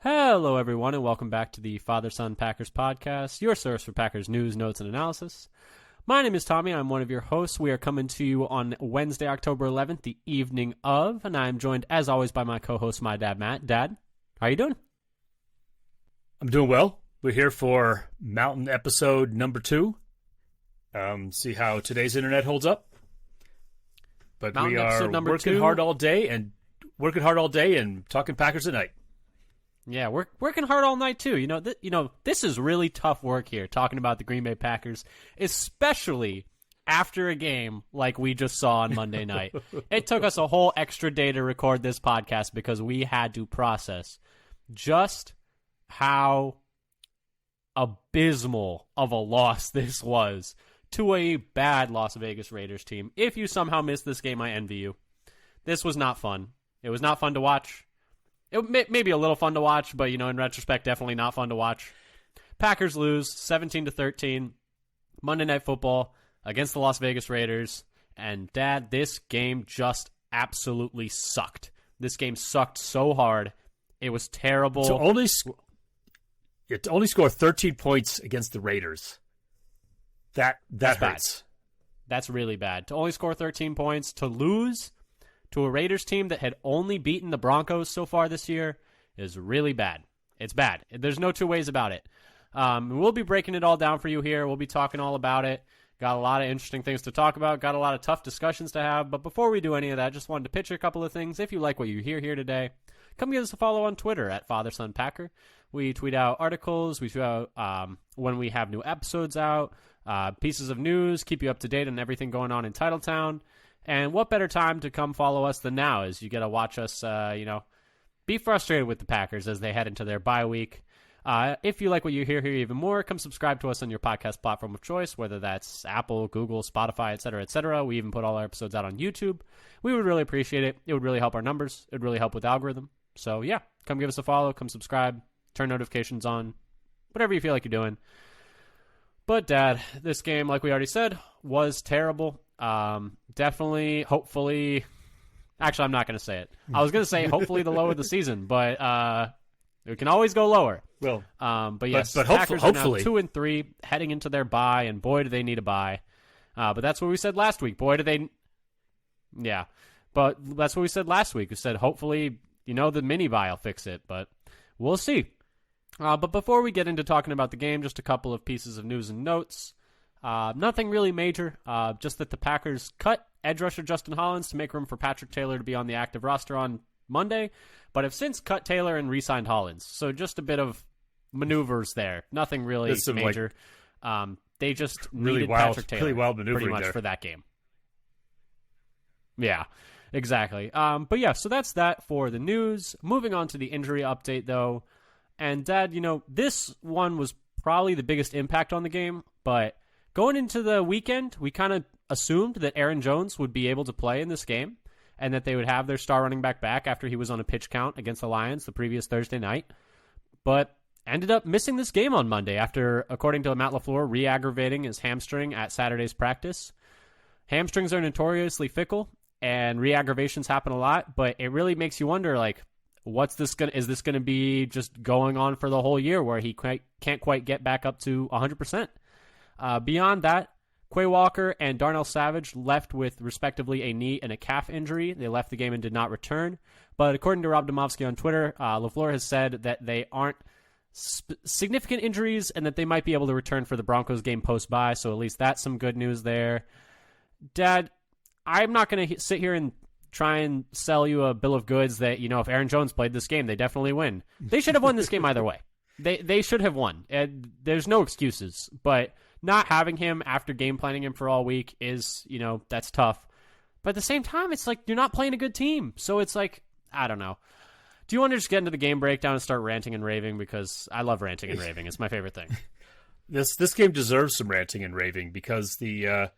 Hello, everyone, and welcome back to the Father-Son Packers podcast, your source for Packers news, notes, and analysis. My name is Tommy. I'm one of your hosts. We are coming to you on Wednesday, October 11th, the evening of, and I'm joined, as always, by my co-host, my dad, Matt. Dad, how you doing? I'm doing well. We're here for Mountain episode number 2. See how today's internet holds up. But Mountain we are working hard all day and talking Packers at night. Yeah, we're working hard all night too. This is really tough work here, talking about the Green Bay Packers, especially after a game like we just saw on Monday night. It took us a whole extra day to record this podcast because we had to process just how abysmal of a loss this was to a bad Las Vegas Raiders team. If you somehow missed this game, I envy you. This was not fun. It was not fun to watch. It may be a little fun to watch, but, in retrospect, definitely not fun to watch. Packers lose 17-13, Monday Night Football against the Las Vegas Raiders. And, Dad, this game just absolutely sucked. This game sucked so hard. It was terrible. To only score 13 points against the Raiders, that hurts. Bad. That's really bad. To only score 13 points, to lose to a Raiders team that had only beaten the Broncos so far this year is really bad. It's bad. There's no two ways about it. We'll be breaking it all down for you here. We'll be talking all about it. Got a lot of interesting things to talk about. Got a lot of tough discussions to have. But before we do any of that, just wanted to pitch a couple of things. If you like what you hear here today, come give us a follow on Twitter at FatherSonPacker. We tweet out articles. We tweet out when we have new episodes out, pieces of news, keep you up to date on everything going on in Titletown. And what better time to come follow us than now, as you get to watch us, be frustrated with the Packers as they head into their bye week. If you like what you hear here even more, come subscribe to us on your podcast platform of choice, whether that's Apple, Google, Spotify, etc., etc. We even put all our episodes out on YouTube. We would really appreciate it. It would really help our numbers. It would really help with algorithm. So, yeah, come give us a follow, come subscribe, turn notifications on, whatever you feel like you're doing. But, Dad, this game, like we already said, was terrible. Definitely, hopefully, actually, I'm not going to say it. I was going to say hopefully the lower the season, but it can always go lower. Well, but yes, but Packers hopefully. are now 2-3 heading into their bye, and boy, do they need a bye. But that's what we said last week. Boy, do they. Yeah, but that's what we said last week. We said hopefully, the mini bye will fix it, but we'll see. But before we get into talking about the game, just a couple of pieces of news and notes. Nothing really major, just that the Packers cut edge rusher Justin Hollins to make room for Patrick Taylor to be on the active roster on Monday, but have since cut Taylor and re-signed Hollins. So just a bit of maneuvers there. Nothing really major. They just really needed wild, Patrick Taylor really wild maneuvering pretty much there for that game. Yeah, exactly. But yeah, so that's that for the news. Moving on to the injury update, though. And, Dad, this one was probably the biggest impact on the game, but going into the weekend, we kind of assumed that Aaron Jones would be able to play in this game and that they would have their star running back after he was on a pitch count against the Lions the previous Thursday night, but ended up missing this game on Monday after, according to Matt Lafleur, re-aggravating his hamstring at Saturday's practice. Hamstrings are notoriously fickle, and re-aggravations happen a lot, but it really makes you wonder, is this going to be just going on for the whole year where he can't quite get back up to 100%? Beyond that, Quay Walker and Darnell Savage left with, respectively, a knee and a calf injury. They left the game and did not return. But according to Rob Demovsky on Twitter, Lafleur has said that they aren't significant injuries and that they might be able to return for the Broncos game post-bye, so at least that's some good news there. Dad, I'm not going to sit here and try and sell you a bill of goods that, if Aaron Jones played this game, they definitely win. They should have won this game either way. They should have won. And there's no excuses, but not having him after game planning him for all week is, that's tough. But at the same time, it's like you're not playing a good team. So it's like, I don't know. Do you want to just get into the game breakdown and start ranting and raving? Because I love ranting and raving. It's my favorite thing. This game deserves some ranting and raving because the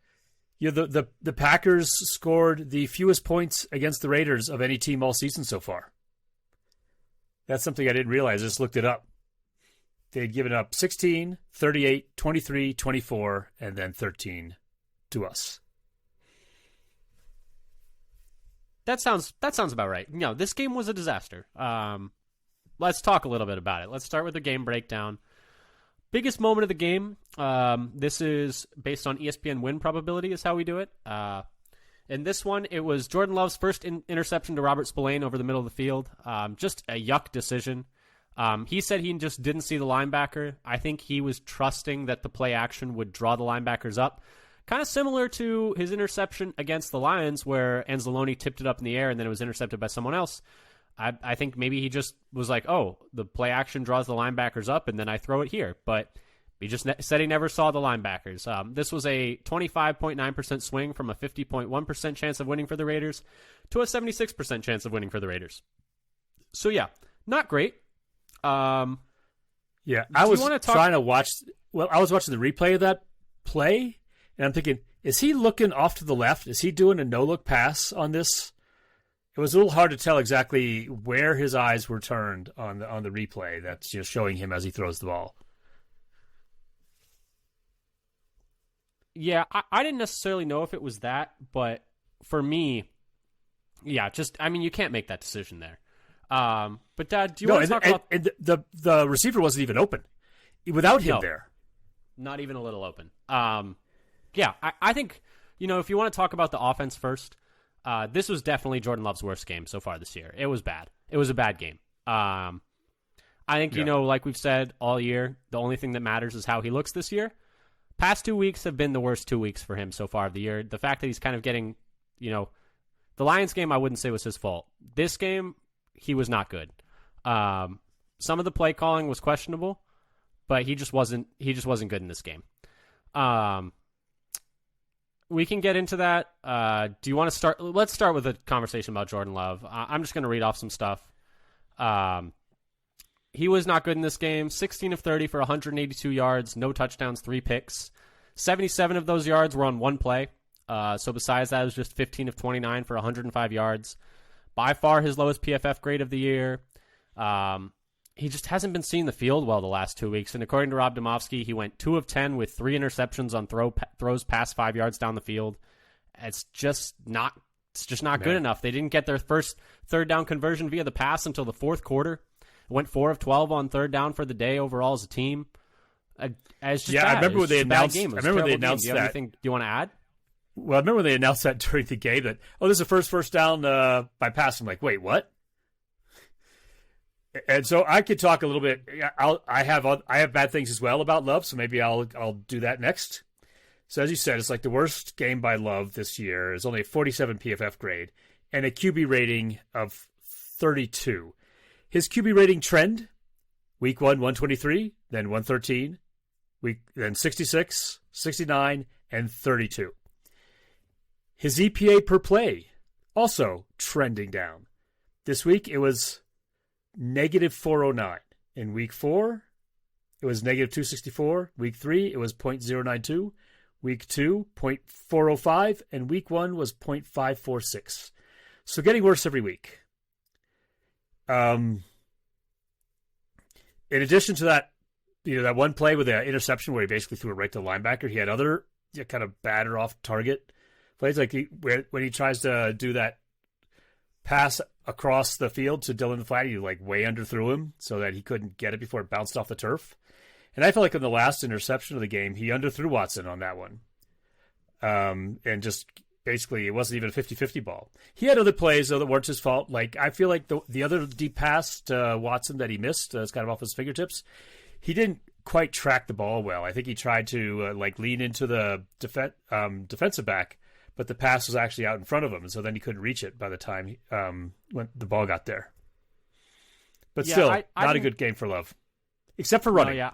Packers scored the fewest points against the Raiders of any team all season so far. That's something I didn't realize. I just looked it up. They had given up 16, 38, 23, 24, and then 13 to us. That sounds about right. This game was a disaster. let's talk a little bit about it. Let's start with the game breakdown. Biggest moment of the game. This is based on ESPN win probability is how we do it. In this one, it was Jordan Love's first interception to Robert Spillane over the middle of the field. Just a yuck decision. He said he just didn't see the linebacker. I think he was trusting that the play action would draw the linebackers up. Kind of similar to his interception against the Lions where Anzalone tipped it up in the air and then it was intercepted by someone else. I think maybe he just was like, oh, the play action draws the linebackers up and then I throw it here. But he just said he never saw the linebackers. This was a 25.9% swing from a 50.1% chance of winning for the Raiders to a 76% chance of winning for the Raiders. So, yeah, not great. I was trying to watch. Well, I was watching the replay of that play, and I'm thinking, is he looking off to the left? Is he doing a no-look pass on this? It was a little hard to tell exactly where his eyes were turned on the replay. That's just showing him as he throws the ball. Yeah, I didn't necessarily know if it was that, but for me, yeah, you can't make that decision there. But Dad, do you want to talk about the receiver wasn't even open without him there? Not even a little open. Yeah, I think if you want to talk about the offense first, this was definitely Jordan Love's worst game so far this year. It was bad. It was a bad game. I think like we've said all year, the only thing that matters is how he looks this year. Past 2 weeks have been the worst 2 weeks for him so far of the year. The fact that he's kind of getting, the Lions game, I wouldn't say was his fault. This game, he was not good. Some of the play calling was questionable, but he just wasn't good in this game. We can get into that. Do you want to start? Let's start with a conversation about Jordan Love. I'm just going to read off some stuff. He was not good in this game. 16 of 30 for 182 yards, no touchdowns, 3 picks. 77 of those yards were on one play. So besides that, it was just 15 of 29 for 105 yards. By far his lowest PFF grade of the year. He just hasn't been seeing the field well the last 2 weeks. And according to Rob Domofsky, he went 2 of 10 with 3 interceptions on throws past 5 yards down the field. It's just not good enough. They didn't get their first third down conversion via the pass until the fourth quarter. Went 4 of 12 on third down for the day overall as a team. It's just bad. I remember when they announced. Do you have anything you want to add? Well, I remember when they announced that during the game that this is the first down by pass. I'm like, wait, what? And so I could talk a little bit. I have bad things as well about Love, so maybe I'll do that next. So as you said, it's like the worst game by Love this year. It's only a 47 PFF grade and a QB rating of 32. His QB rating trend: week 1, 123, then 113, then 66, 69, and 32. His EPA per play also trending down. This week it was negative 409. In week 4, it was negative 264. Week 3, it was 0.092. Week 2, 0.405. And week 1 was 0.546. So getting worse every week. In addition to that, that one play with the interception where he basically threw it right to the linebacker, he had other kind of batter off target plays, like when he tries to do that pass across the field to Dylan Flatty, he way underthrew him so that he couldn't get it before it bounced off the turf. And I felt like in the last interception of the game, he underthrew Watson on that one. And just basically, it wasn't even a 50-50 ball. He had other plays, though, that weren't his fault. I feel like the other deep pass to Watson that he missed, it's kind of off his fingertips, he didn't quite track the ball well. I think he tried to lean into the defensive back, but the pass was actually out in front of him, and so then he couldn't reach it by the time when the ball got there. But still, not a good game for Love, except for running.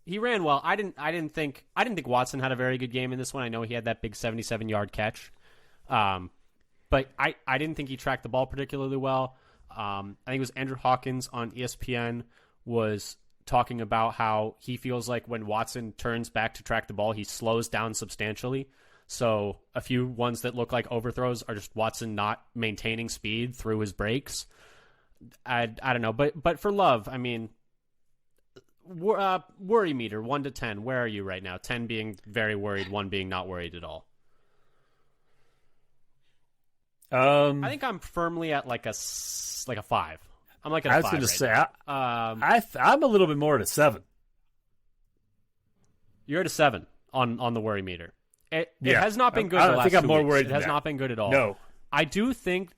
He ran well. I didn't think Watson had a very good game in this one. I know he had that big 77-yard catch, but I didn't think he tracked the ball particularly well. I think it was Andrew Hawkins on ESPN was talking about how he feels like when Watson turns back to track the ball, he slows down substantially. So a few ones that look like overthrows are just Watson not maintaining speed through his breaks. I don't know, but for Love, I mean, worry meter 1 to 10. Where are you right now? 10 being very worried, 1 being not worried at all. I think I'm firmly at like a 5. I'm like at a 5 going to right say, now. I'm a little bit more at a 7. You're at a 7 on the worry meter. It has not been good the last 2 weeks. I think I'm more worried It than has that. not been good at all. No. I do think...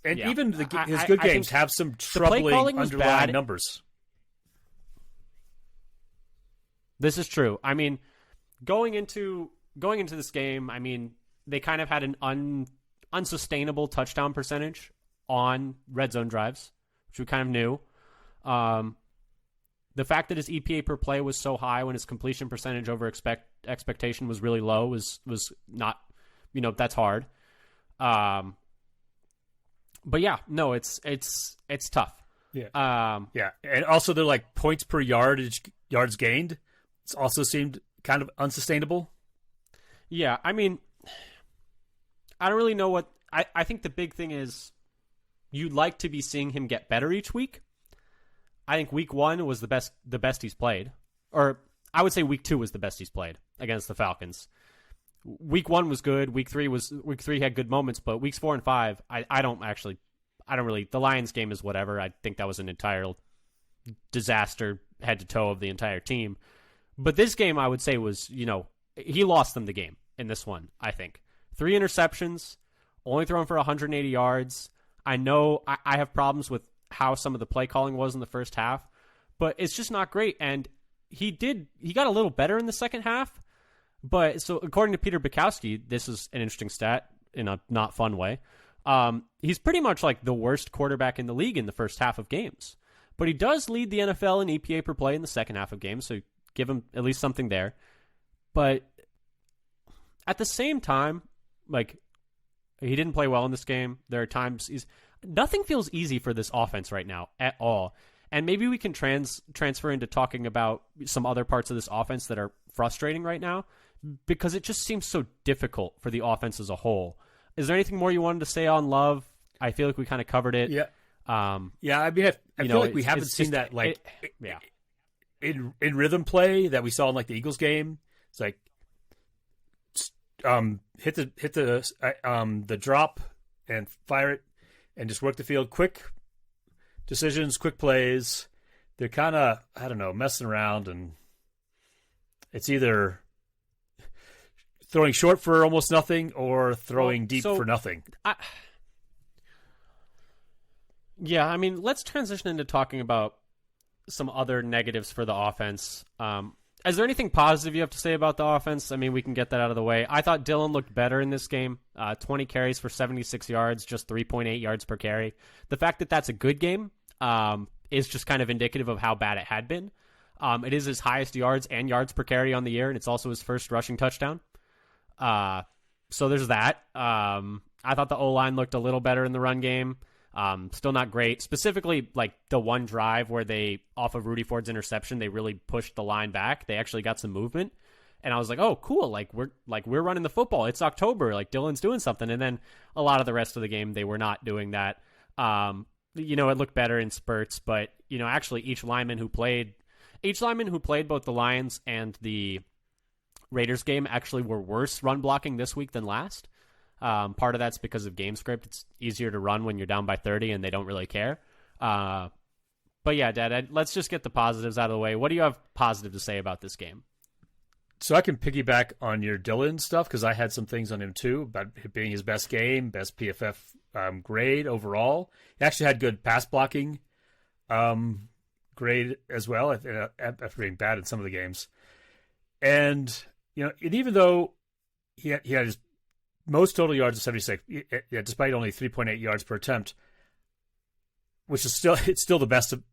And even his I good games think have some the play troubling calling was underlying bad. numbers. This is true. I mean, going into this game, I mean, they kind of had an unsustainable touchdown percentage on red zone drives, which we kind of knew. The fact that his EPA per play was so high when his completion percentage over expectation was really low was not, that's hard. But yeah, no, it's tough. Yeah. Yeah. And also they're like points per yards gained. It's also seemed kind of unsustainable. Yeah. I mean, I don't really know what, I think the big thing is you'd like to be seeing him get better each week. I think week 1 was the best he's played. Or I would say week 2 was the best he's played against the Falcons. Week 1 was good. Week 3 had good moments, but weeks 4 and 5, I don't really. The Lions game is whatever. I think that was an entire disaster head to toe of the entire team. But this game, I would say, was he lost them the game in this one. I think 3 interceptions, only thrown for 180 yards. I know I have problems with how some of the play calling was in the first half, but it's just not great. And he got a little better in the second half. But so according to Peter Bukowski, this is an interesting stat in a not fun way. He's pretty much like the worst quarterback in the league in the first half of games. But he does lead the NFL in EPA per play in the second half of games, so give him at least something there. But at the same time, like, he didn't play well in this game. There are times nothing feels easy for this offense right now at all. And maybe we can transfer into talking about some other parts of this offense that are frustrating right now, because it just seems so difficult for the offense as a whole. Is there anything more you wanted to say on Love? I feel like we kind of covered it. Yeah. Yeah, I mean, I feel like we haven't seen that, like, in rhythm play that we saw in, like, the Eagles game. It's like, hit the drop and fire it and just work the field. Quick decisions, quick plays. They're kind of, I don't know, messing around, and it's either throwing short for almost nothing or throwing deep for nothing. Yeah, I mean, let's transition into talking about some other negatives for the offense. Is there anything positive you have to say about the offense? I mean, we can get that out of the way. I thought Dillon looked better in this game. 20 carries for 76 yards, just 3.8 yards per carry. The fact that that's a good game is just kind of indicative of how bad it had been. It is his highest yards and yards per carry on the year, and it's also his first rushing touchdown. So there's that. I thought the O-line looked a little better in the run game. Still not great. Specifically, like the one drive where they, off of Rudy Ford's interception, they really pushed the line back. They actually got some movement. And I was like, oh, cool. We're running the football. It's October. Like, Dillon's doing something. And then a lot of the rest of the game, they were not doing that. It looked better in spurts, but, actually each lineman who played both the Lions and the Raiders game actually were worse run blocking this week than last. Part of that's because of game script. It's easier to run when you're down by 30 and they don't really care. But yeah, Dad, let's just get the positives out of the way. What do you have positive to say about this game? So I can piggyback on your Dillon stuff because I had some things on him too about it being his best game, best PFF grade overall. He actually had good pass blocking grade as well after being bad in some of the games. And even though he had his most total yards of 76, despite only 3.8 yards per attempt, which is still the best of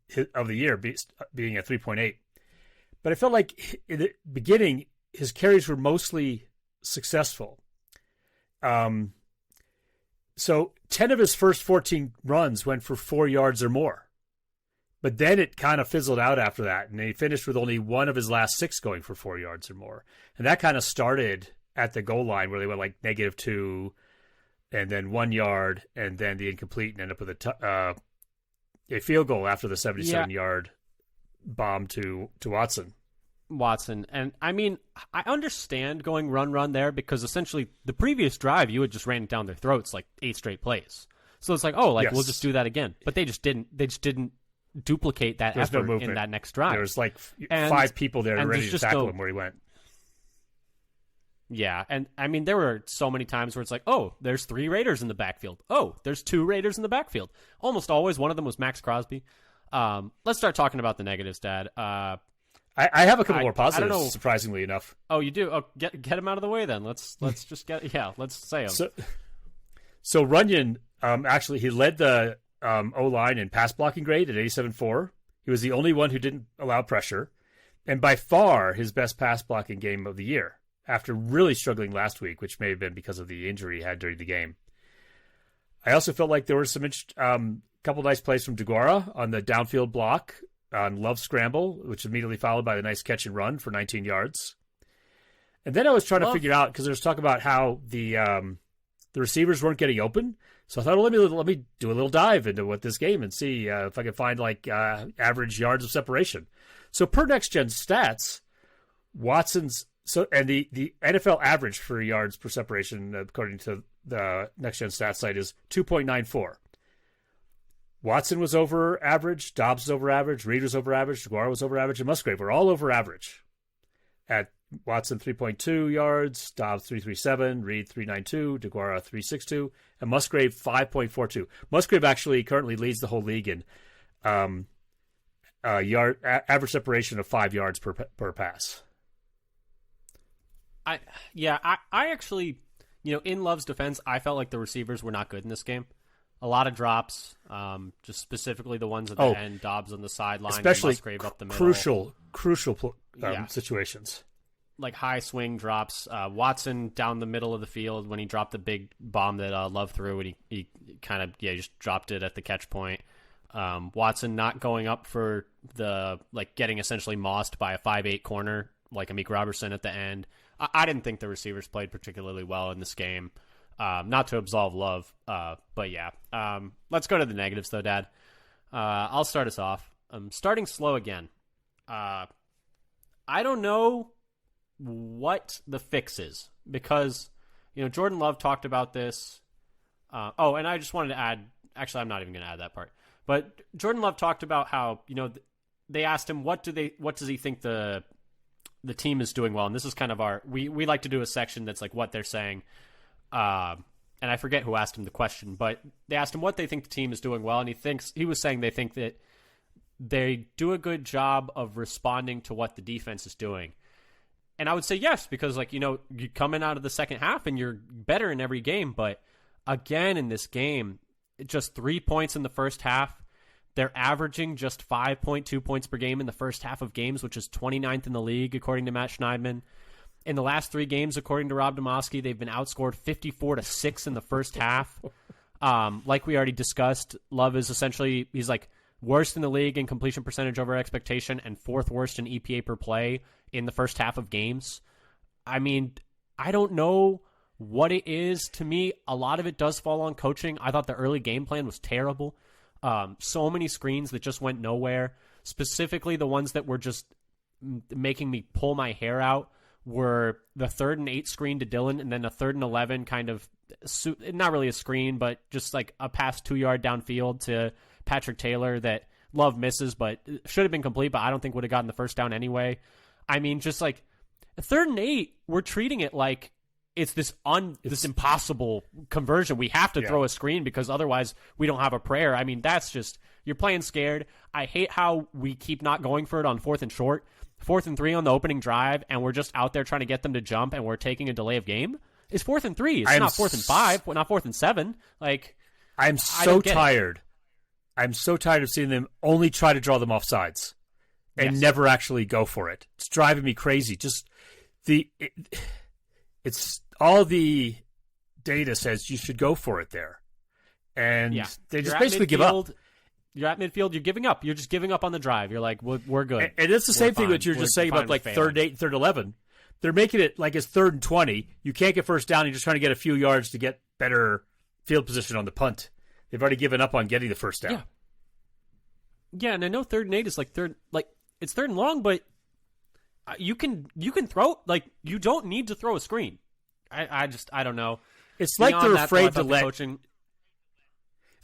the year, being at 3.8. But I felt like in the beginning, his carries were mostly successful. So 10 of his first 14 runs went for 4 yards or more. But then it kind of fizzled out after that, and he finished with only one of his last 6 going for 4 yards or more. And that kind of started at the goal line where they went like -2 and then 1 yard and then the incomplete and ended up with a field goal after the 77-yard bomb to Watson. And I mean, I understand going run there because essentially the previous drive you had just ran it down their throats like 8 straight plays. So it's like, oh, like Yes. we'll just do that again. But they just didn't duplicate that There's no effort movement in that next drive. There was like And- 5 people there and ready there's to just tackle no- him where he went. Yeah, and I mean, there were so many times where it's like, oh, there's 3 Raiders in the backfield. Oh, there's 2 Raiders in the backfield. Almost always, one of them was Max Crosby. Let's start talking about the negatives, Dad. I have a couple more I don't know. positives, surprisingly enough. Oh, you do? Oh, get him out of the way then. Let's just let's say him. So Runyon, actually, he led the O-line in pass blocking grade at 87.4. He was the only one who didn't allow pressure, and by far his best pass blocking game of the year, after really struggling last week, which may have been because of the injury he had during the game. I also felt like there were some couple nice plays from DeGuara on the downfield block on Love's scramble, which immediately followed by the nice catch and run for 19 yards. And then I was trying to figure out, because there was talk about how the receivers weren't getting open. So I thought, well, let me do a little dive into what this game and see if I can find like average yards of separation. So per Next Gen Stats, Watson's and the NFL average for yards per separation, according to the Next Gen Stats site, is 2.94. Watson was over average, Dobbs was over average, Reed was over average, DeGuara was over average, and Musgrave were all over average. At Watson 3.2 yards, Dobbs 3.37, Reed 3.92, DeGuara 3.62, and Musgrave 5.42. Musgrave actually currently leads the whole league in average separation of 5 yards per pass. I actually, in Love's defense, I felt like the receivers were not good in this game. A lot of drops, just specifically the ones at the end, Dobbs on the sideline, especially Musgrave up the middle. Crucial situations. Like high swing drops. Watson down the middle of the field when he dropped the big bomb that Love threw, and he kind of just dropped it at the catch point. Watson not going up for the getting essentially mossed by a 5'8" corner like Amik Robertson at the end. I didn't think the receivers played particularly well in this game. Not to absolve Love, but yeah. Let's go to the negatives, though, Dad. I'll start us off. Starting slow again. I don't know what the fix is, because Jordan Love talked about this. And I just wanted to add. Actually, I'm not even going to add that part. But Jordan Love talked about how they asked him what does he think the team is doing well, and this is kind of we like to do a section that's like what they're saying. And I forget who asked him the question, but they asked him what they think the team is doing well, and he was saying they think that they do a good job of responding to what the defense is doing. And I would say yes, because you come in out of the second half and you're better in every game, but again in this game, just 3 points in the first half. They're averaging just 5.2 points per game in the first half of games, which is 29th in the league, according to Matt Schneidman. In the last 3 games, according to Rob Domofsky, they've been outscored 54-6 in the first half. Like we already discussed, Love is essentially, he's worst in the league in completion percentage over expectation and 4th worst in EPA per play in the first half of games. I mean, I don't know what it is. To me, a lot of it does fall on coaching. I thought the early game plan was terrible. So many screens that just went nowhere. Specifically, the ones that were just making me pull my hair out were the 3rd and 8 screen to Dillon, and then a 3rd and 11 kind of, not really a screen, but just like a pass 2-yard downfield to Patrick Taylor that Love misses, but should have been complete, but I don't think would have gotten the first down anyway. I mean, just a 3rd and 8, we're treating it like it's this impossible conversion. We have to throw a screen because otherwise we don't have a prayer. I mean, that's just, you're playing scared. I hate how we keep not going for it on 4th and short. 4th and 3 on the opening drive, and we're just out there trying to get them to jump, and we're taking a delay of game. It's 4th and 3. It's not 4th and 5, not 4th and 7. I'm so tired. I'm so tired of seeing them only try to draw them off sides and never actually go for it. It's driving me crazy. Just it's all the data says you should go for it there, and they just basically give up. You're at midfield. You're giving up. You're just giving up on the drive. You're like, we're good. And it's the same thing that you're just saying about 3rd and 8 and 3rd and 11. They're making it like it's 3rd and 20. You can't get first down. You're just trying to get a few yards to get better field position on the punt. They've already given up on getting the first down. Yeah, and I know 3rd and 8 is it's 3rd and long, but you can throw, you don't need to throw a screen. I don't know. It's like they're afraid to let.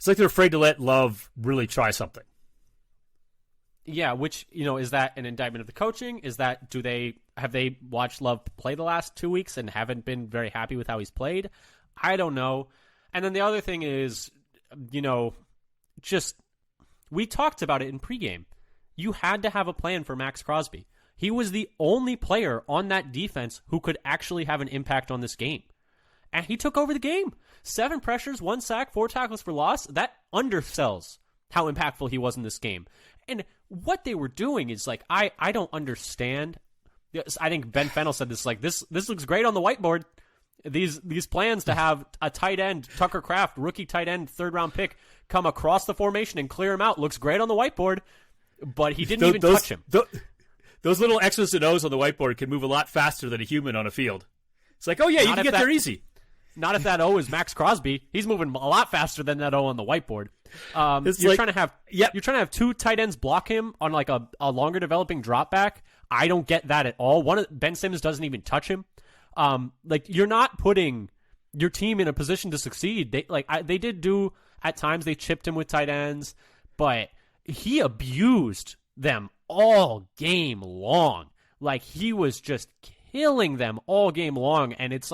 It's like they're afraid to let Love really try something. Yeah, which, is that an indictment of the coaching? Is that, have they watched Love play the last 2 weeks and haven't been very happy with how he's played? I don't know. And then the other thing is, we talked about it in pregame. You had to have a plan for Max Crosby. He was the only player on that defense who could actually have an impact on this game. And he took over the game. 7 pressures, 1 sack, 4 tackles for loss. That undersells how impactful he was in this game. And what they were doing is I don't understand. I think Ben Fennell said this, this looks great on the whiteboard. These plans to have a tight end, Tucker Kraft, rookie tight end, 3rd-round pick, come across the formation and clear him out looks great on the whiteboard, but he didn't even touch him. Those little X's and O's on the whiteboard can move a lot faster than a human on a field. It's like, oh yeah, you can get there easy. Not if that O is Max Crosby. He's moving a lot faster than that O on the whiteboard. You're trying to have 2 tight ends block him on a longer developing drop back. I don't get that at all. Ben Simmons doesn't even touch him. You're not putting your team in a position to succeed. They did do at times. They chipped him with tight ends, but he abused them all game long. He was just killing them all game long, and it's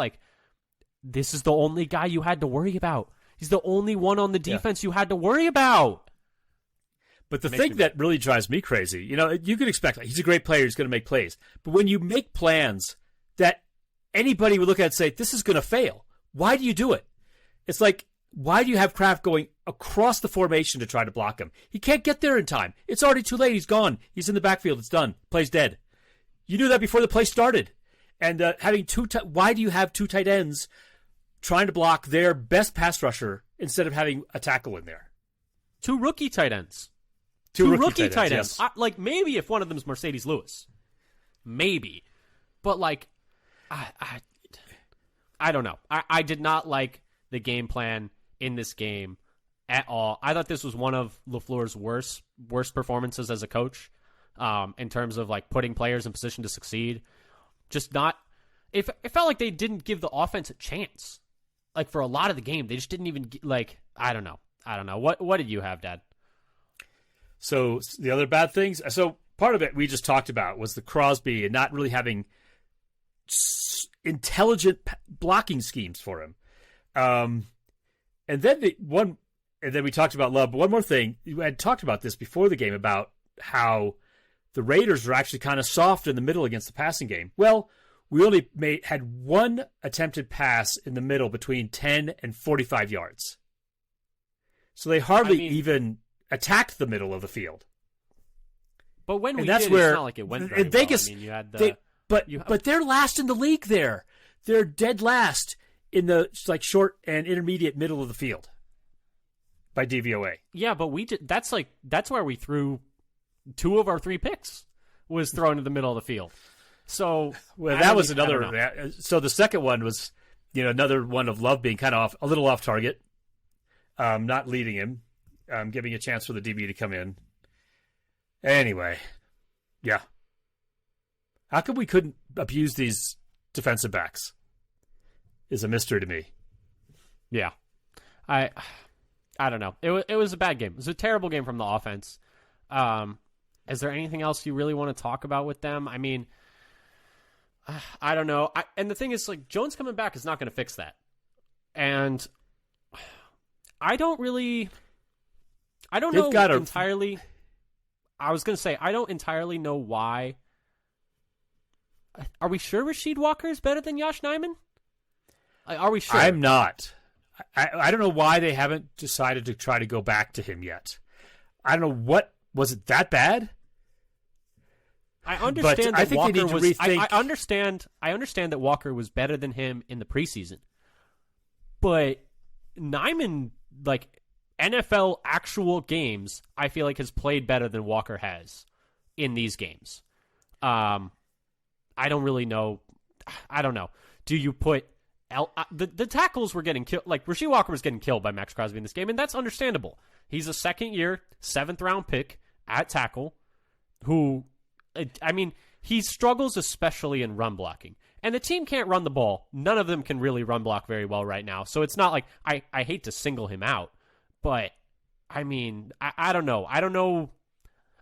this is the only guy you had to worry about. He's the only one on the defense you had to worry about. But the thing that really drives me crazy, you can expect he's a great player, he's going to make plays. But when you make plans that anybody would look at and say, this is going to fail, why do you do it? It's why do you have Kraft going across the formation to try to block him? He can't get there in time. It's already too late. He's gone. He's in the backfield. It's done. Play's dead. You knew that before the play started. And having why do you have 2 tight ends trying to block their best pass rusher instead of having a tackle in there? 2 rookie tight ends. 2 rookie tight ends. Yes. Maybe if one of them is Mercedes Lewis. Maybe. But, I don't know. I did not like the game plan in this game at all. I thought this was one of Lafleur's worst performances as a coach in terms of putting players in position to succeed. Just not. It felt like they didn't give the offense a chance. For a lot of the game, they just didn't even I don't know. What did you have, Dad? So the other bad things. So part of it we just talked about was the Crosby and not really having intelligent blocking schemes for him. And then we talked about Love. But one more thing, we had talked about this before the game about how the Raiders were actually kind of soft in the middle against the passing game. Well, we only had 1 attempted pass in the middle between 10 and 45 yards. So they hardly even attacked the middle of the field. But when it's not like it went very in Vegas, well. You had but they're last in the league there. They're dead last in the short and intermediate middle of the field by DVOA. Yeah, but that's where we threw 2 of our 3 picks was thrown in the middle of the field. So that was another. So the second one was, another one of Love being kind of a little off target, not leading him, giving a chance for the DB to come in. Anyway, yeah. How come we couldn't abuse these defensive backs? Is a mystery to me. Yeah, I don't know. It was a bad game. It was a terrible game from the offense. Is there anything else you really want to talk about with them? I mean, I don't know. And the thing is, Jones coming back is not going to fix that. And I don't know entirely. I was going to say, I don't entirely know why. Are we sure Rasheed Walker is better than Yosh Nijman? Are we sure? I'm not. I don't know why they haven't decided to try to go back to him yet. I don't know was it that bad? I understand that I think Walker they need to was. rethink. I understand that Walker was better than him in the preseason, but Nijman, NFL actual games, I feel has played better than Walker has in these games. I don't really know. I don't know. Do you put the tackles were getting killed? Rasheed Walker was getting killed by Max Crosby in this game, and that's understandable. He's a 2nd-year, 7th-round pick at tackle who. He struggles especially in run blocking. And the team can't run the ball. None of them can really run block very well right now. So it's not I hate to single him out, But, I mean, I don't know. I don't know.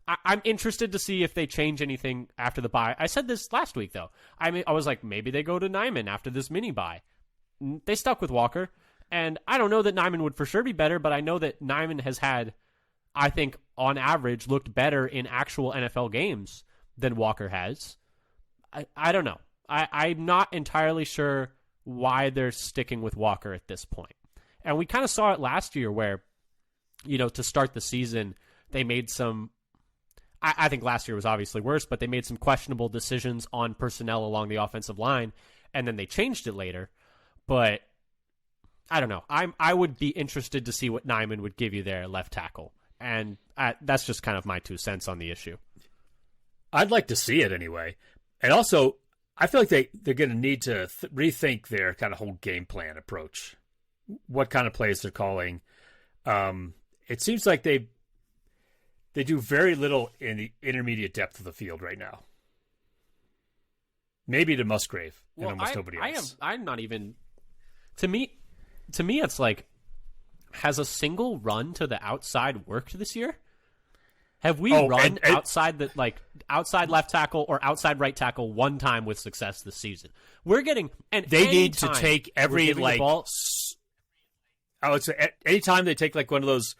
I'm interested to see if they change anything after the bye. I said this last week, though. I was like, maybe they go to Nyman after this mini bye. They stuck with Walker. And I don't know that Nyman would for sure be better, but I know that Nyman has had, I think, on average, looked better in actual NFL games than Walker has. I don't know. I'm not entirely sure why they're sticking with Walker at this point. And we kind of saw it last year where, to start the season, they made some... I think last year was obviously worse, but they made some questionable decisions on personnel along the offensive line, and then they changed it later. But I don't know. I would be interested to see what Nyman would give you there at left tackle. And that's just kind of my 2 cents on the issue. I'd like to see it anyway. And also, I feel like they're going to need to rethink their kind of whole game plan approach. What kind of plays they're calling. It seems like they do very little in the intermediate depth of the field right now. Maybe to Musgrave and almost nobody else. I'm not even... To me, it's like, has a single run to the outside worked this year? Have we run outside left tackle or outside right tackle one time with success this season? We're getting... And they need to take every, ball, I would say anytime they take like one of those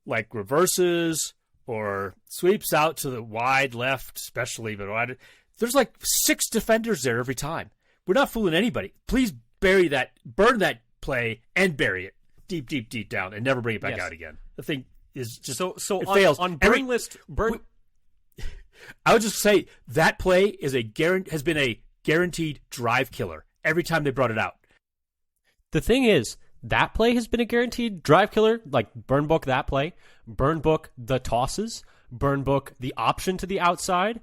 like reverses or sweeps out to the wide left, especially, but wide, there's like 6 defenders there every time. We're not fooling anybody. Please burn that play and bury it deep, deep, deep down and never bring it back out again. The thing is just so it on, fails. On burn list, I would just say that play has been a guaranteed drive killer every time they brought it out. The thing is, that play has been a guaranteed drive killer. Like, burn book that play, burn book the tosses, burn book the option to the outside.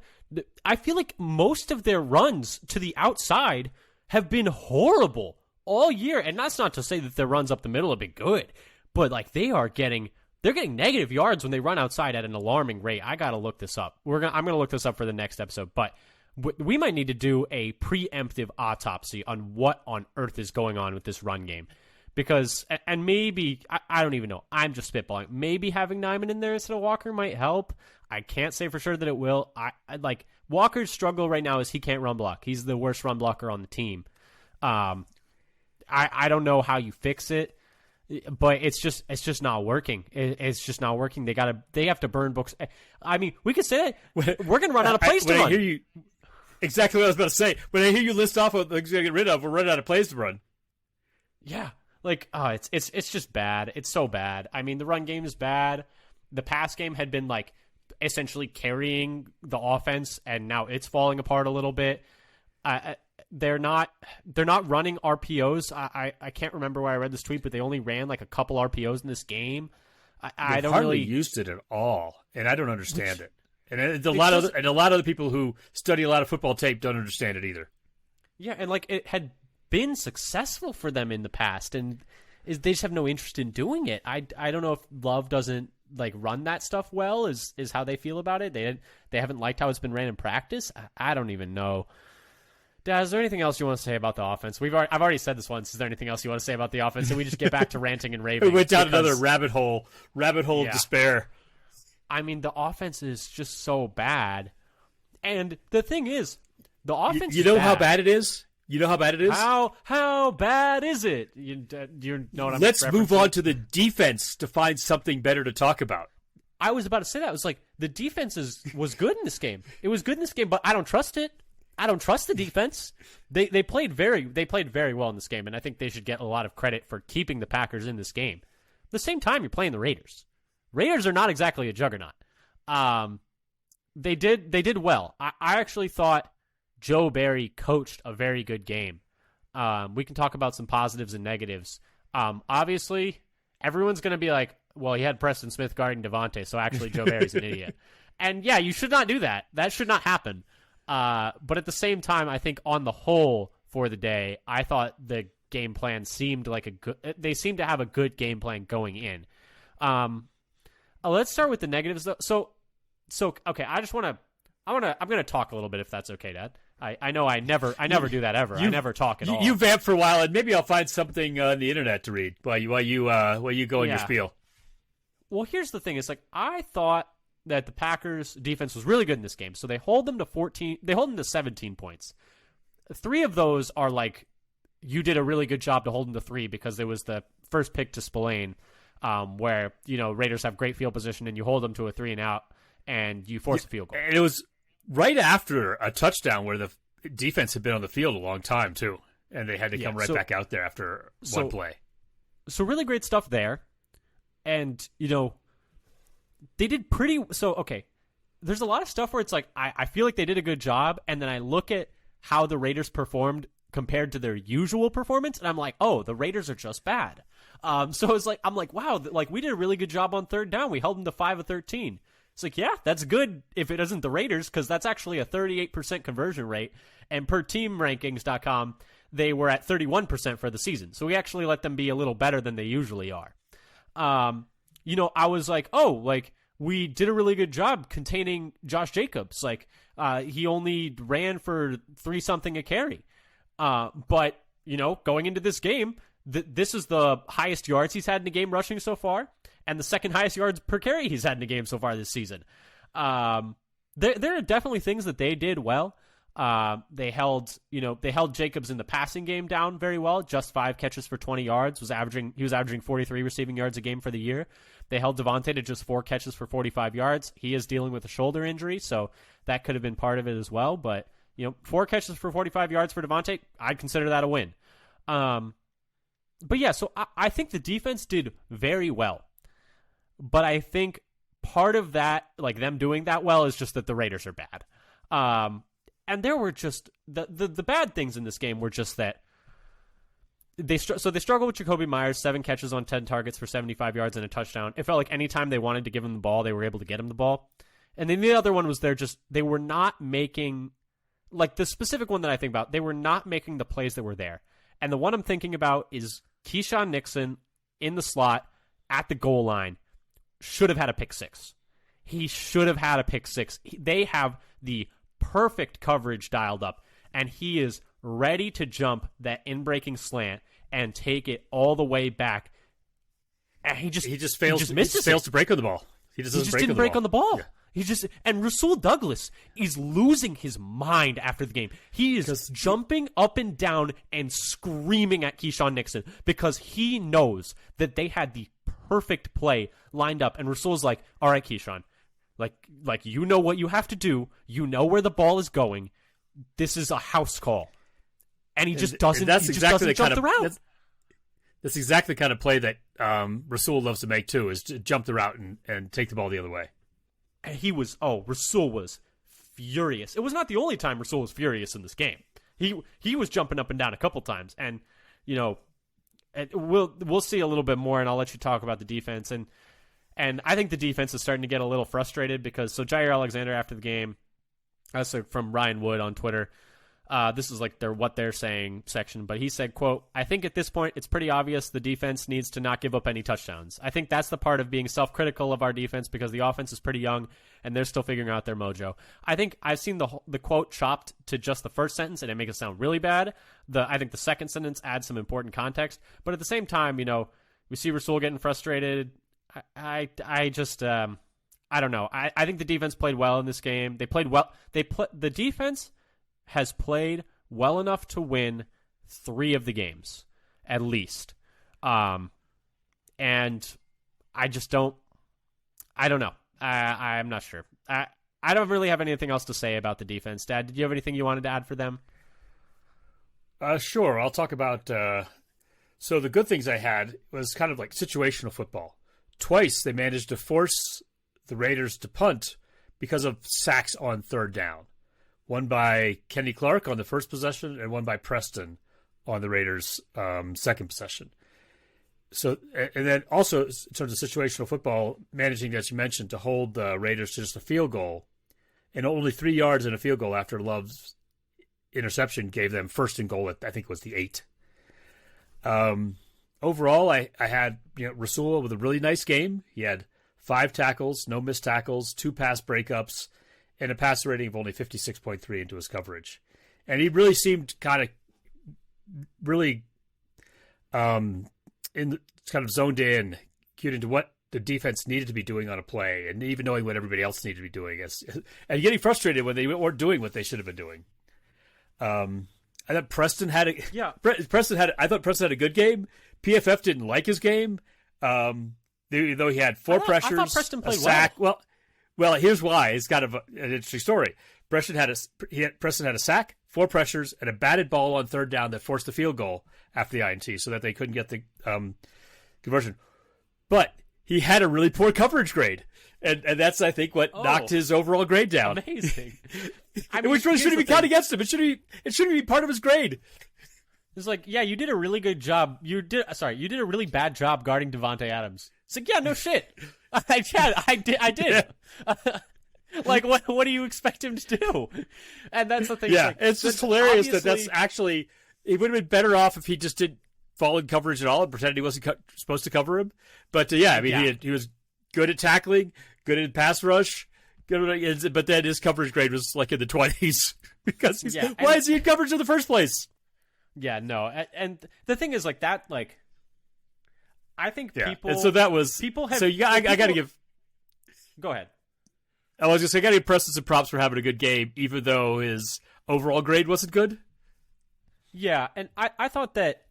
I feel like most of their runs to the outside have been horrible all year. And that's not to say that their runs up the middle have been good, but like they're getting negative yards when they run outside at an alarming rate. I got to look this up. I'm going to look this up for the next episode, but we might need to do a preemptive autopsy on what on earth is going on with this run game. Because, and maybe, I don't even know, I'm just spitballing. Maybe having Nyman in there instead of Walker might help. I can't say for sure that it will. I like, Walker's struggle right now is he can't run block. He's the worst run blocker on the team. I don't know how you fix it, but it's just not working. It's just not working. They have to burn books. I mean, we could say that we're going to run out of plays to run. I hear you, exactly what I was about to say. When I hear you list off what they're going to get rid of, we're running out of plays to run. Yeah. Like, it's just bad. It's so bad. I mean, the run game is bad. The pass game had been like essentially carrying the offense, and now it's falling apart a little bit. They're not running RPOs. I can't remember where I read this tweet, but they only ran like a couple RPOs in this game. I don't hardly really used it at all, and I don't understand it. And a lot of the people who study a lot of football tape don't understand it either. Yeah, and like it had been successful for them in the past, and they just have no interest in doing it. I don't know if Love doesn't like run that stuff well is how they feel about it. They haven't liked how it's been ran in practice. I don't even know. Dad, is there anything else you want to say about the offense? I've already said this once. Is there anything else you want to say about the offense? And we just get back to ranting and raving. We went down another rabbit hole of despair. I mean, the offense is just so bad. And the thing is, the offense you know how bad it is? You know how bad it is? How bad is it? You know what I'm Let's move on to the defense to find something better to talk about. I was about to say that. It was like, the defense was good in this game. It was good in this game, but I don't trust it. I don't trust the defense. They played very well in this game, and I think they should get a lot of credit for keeping the Packers in this game. At the same time, you're playing the Raiders. Raiders are not exactly a juggernaut. They did well. I actually thought Joe Barry coached a very good game. We can talk about some positives and negatives. Obviously, everyone's going to be like, well, he had Preston Smith guarding Devontae, so actually Joe Barry's an idiot. And yeah, you should not do that. That should not happen. But at the same time, I think on the whole for the day, I thought the game plan seemed like they seemed to have a good game plan going in. Let's start with the negatives though. So okay, I'm going to talk a little bit if that's okay, Dad. I know I never do that ever. I never talk at all. You vamp for a while, and maybe I'll find something on the internet to read while you go in your spiel. Well, here's the thing. It's like I thought that the Packers defense was really good in this game. So they hold them to 14. They hold them to 17 points. 3 of those are like you did a really good job to hold them to 3 because there was the first pick to Spillane, where Raiders have great field position and you hold them to a 3 and out and you force a field goal. And it was right after a touchdown where the defense had been on the field a long time too, and they had to come back out there after one play. So really great stuff there, and they did pretty. So okay, there's a lot of stuff where it's like I feel like they did a good job, and then I look at how the Raiders performed compared to their usual performance, and I'm like, oh, the Raiders are just bad. So it's like I'm like, wow, like we did a really good job on third down. We held them to 5 of 13. It's like, yeah, that's good if it isn't the Raiders, because that's actually a 38% conversion rate. And per teamrankings.com, they were at 31% for the season. So we actually let them be a little better than they usually are. I was like, oh, like we did a really good job containing Josh Jacobs. Like he only ran for 3-something a carry. But going into this game, this is the highest yards he's had in a game rushing so far, and the second highest yards per carry he's had in a game so far this season. There are definitely things that they did well. They held Jacobs in the passing game down very well. Just 5 catches for 20 yards. He was averaging 43 receiving yards a game for the year. They held Devontae to just 4 catches for 45 yards. He is dealing with a shoulder injury, so that could have been part of it as well. But 4 catches for 45 yards for Devontae, I'd consider that a win. But yeah, so I think the defense did very well. But I think part of that, like them doing that well, is just that the Raiders are bad. And there were just the bad things in this game were just that they struggled with Jacoby Myers, 7 catches on 10 targets for 75 yards and a touchdown. It felt like anytime they wanted to give him the ball, they were able to get him the ball. And then the other one was they were not making, like the specific one that I think about, they were not making the plays that were there. And the one I'm thinking about is Keyshawn Nixon in the slot at the goal line should have had a pick 6. He should have had a pick 6. They have the perfect coverage dialed up, and he is ready to jump that in-breaking slant and take it all the way back. And he just fails to break on the ball. He just didn't break on the ball. Yeah. And Rasul Douglas is losing his mind after the game. He is jumping up and down and screaming at Keyshawn Nixon because he knows that they had the perfect play lined up. And Rasul's like, all right, Keyshawn, like you know what you have to do. You know where the ball is going. This is a house call. And he just doesn't jump the route. That's exactly the kind of play that Rasul loves to make too, is to jump the route and take the ball the other way. And Rasul was furious. It was not the only time Rasul was furious in this game. He was jumping up and down a couple times, and we'll see a little bit more, and I'll let you talk about the defense. And I think the defense is starting to get a little frustrated because Jair Alexander after the game, from Ryan Wood on Twitter, this is like what they're saying section, but he said, quote, "I think at this point it's pretty obvious the defense needs to not give up any touchdowns. I think that's the part of being self-critical of our defense because the offense is pretty young and they're still figuring out their mojo." I think I've seen the quote chopped to just the first sentence and it makes it sound really bad. I think the second sentence adds some important context, but at the same time, we see Rasul getting frustrated. I don't know. I think the defense played well in this game. They played well. The defense has played well enough to win 3 of the games, at least. And I just don't know. I'm not sure. I don't really have anything else to say about the defense. Dad, did you have anything you wanted to add for them? Sure. I'll talk about, so the good things I had was kind of like situational football. Twice they managed to force the Raiders to punt because of sacks on third down. One by Kenny Clark on the first possession and one by Preston on the Raiders' second possession. So, and then also in terms of situational football, managing, as you mentioned, to hold the Raiders to just a field goal, and only 3 yards in a field goal after Love's interception gave them first and goal at, I think it was the 8. Overall, I had Rasul with a really nice game. He had 5 tackles, no missed tackles, 2 pass breakups, and a passer rating of only 56.3 into his coverage. And he really seemed kind of really kind of zoned in, cued into what the defense needed to be doing on a play, and even knowing what everybody else needed to be doing, and getting frustrated when they weren't doing what they should have been doing. I thought Preston had a I thought Preston had a good game. PFF didn't like his game, though he had four pressures, I thought Preston played a sack. Well, here's why. It's kind of an interesting story. Preston had a sack, 4 pressures, and a batted ball on third down that forced the field goal after the INT, so that they couldn't get the conversion. But he had a really poor coverage grade, and that's, I think, what knocked his overall grade down. Amazing. Which really shouldn't be counted against him. It shouldn't be part of his grade. It's like, yeah, you did a really good job. You did a really bad job guarding Devontae Adams. It's like, yeah, no shit. I did. Like, what do you expect him to do? And that's the thing. Yeah, it's just hilarious that's actually, it would have been better off if he just didn't fall in coverage at all and pretended he wasn't supposed to cover him. But he was good at tackling, good at pass rush, but then his coverage grade was like in the 20s because why is he in coverage in the first place? Yeah, no, and the thing is, like, that, like, I think people. And so that was people have. So I got to give. Go ahead. I was just saying, I got to give Preston some props for having a good game, even though his overall grade wasn't good. Yeah, and I thought that.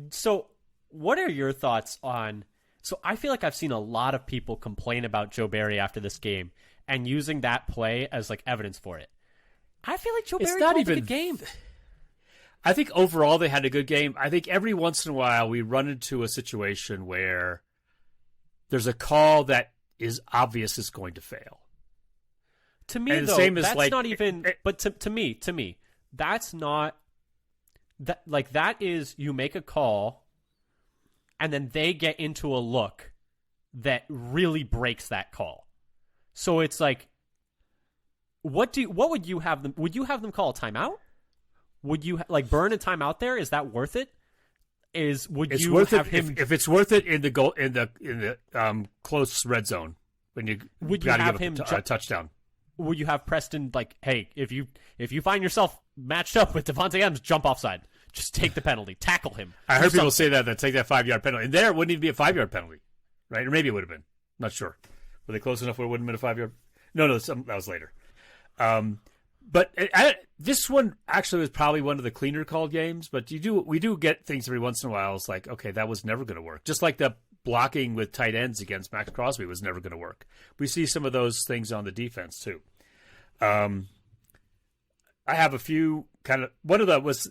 So, what are your thoughts on? So, I feel like I've seen a lot of people complain about Joe Barry after this game and using that play as, like, evidence for it. I feel like Joe Barry played a good game. I think overall they had a good game. I think every once in a while we run into a situation where there's a call that is obvious is going to fail. To me, though, that's not even. But to me, that's not that. Like, that is, you make a call, and then they get into a look that really breaks that call. So it's like, what would you have them? Would you have them call a timeout? Would you burn a timeout there? Is that worth it? It's worth have it him if it's worth it in the goal in the close red zone when you got to give him a touchdown. Would you have Preston, like, hey, if you find yourself matched up with Devontae Adams, jump offside, just take the penalty, tackle him. I heard people say that take that 5-yard penalty, and there it wouldn't even be a 5-yard penalty, right? Or maybe it would have been. I'm not sure. Were they close enough where it wouldn't have been a 5-yard? No, that was later. But this one actually was probably one of the cleaner called games. But we do get things every once in a while. It's like, okay, that was never going to work. Just like the blocking with tight ends against Max Crosby was never going to work. We see some of those things on the defense too. I have a few kind of. One of them was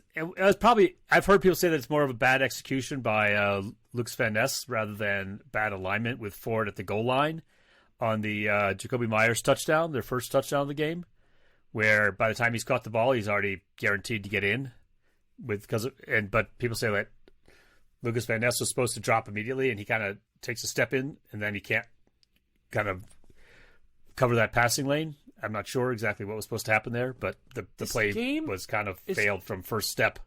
probably, I've heard people say that it's more of a bad execution by Luke Van Ness rather than bad alignment with Ford at the goal line on the Jacoby Myers touchdown, their first touchdown of the game, where by the time he's caught the ball, he's already guaranteed to get in. But people say that Lucas Van Ness was supposed to drop immediately, and he kind of takes a step in, and then he can't kind of cover that passing lane. I'm not sure exactly what was supposed to happen there, but the play was kind of failed from first step.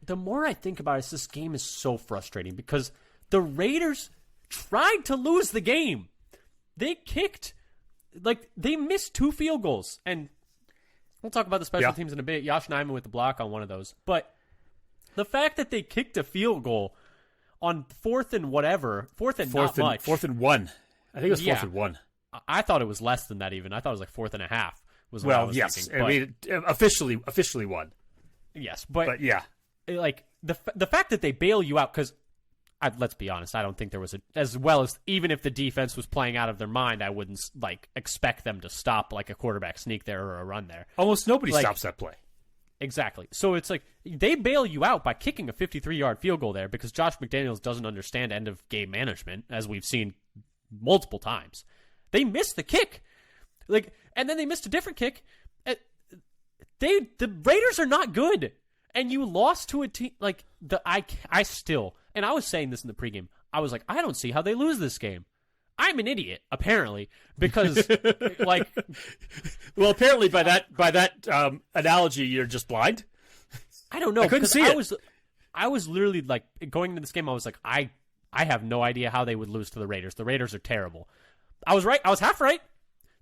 The more I think about it, this game is so frustrating because the Raiders tried to lose the game. They kicked, they missed 2 field goals, and we'll talk about the special teams in a bit. Josh Nijman with the block on one of those. But the fact that they kicked a field goal on 4th and whatever, 4th and not much. 4th and 1. I think it was 4th and 1. I thought it was less than that even. I thought it was like 4th and a half. Yes. Thinking. I mean, officially 1. Yes, but yeah. Like, the fact that they bail you out, because let's be honest, I don't think there was as well as, even if the defense was playing out of their mind, I wouldn't expect them to stop like a quarterback sneak there or a run there. Almost nobody stops that play. Exactly. So it's like they bail you out by kicking a 53-yard field goal there because Josh McDaniels doesn't understand end of game management, as we've seen multiple times. They missed the kick, and then they missed a different kick. The Raiders are not good, and you lost to a team I still. And I was saying this in the pregame. I was like, I don't see how they lose this game. I'm an idiot, apparently, because well, apparently by that analogy, you're just blind. I don't know. I couldn't see it. I was literally going into this game. I was like, I have no idea how they would lose to the Raiders. The Raiders are terrible. I was right. I was half right.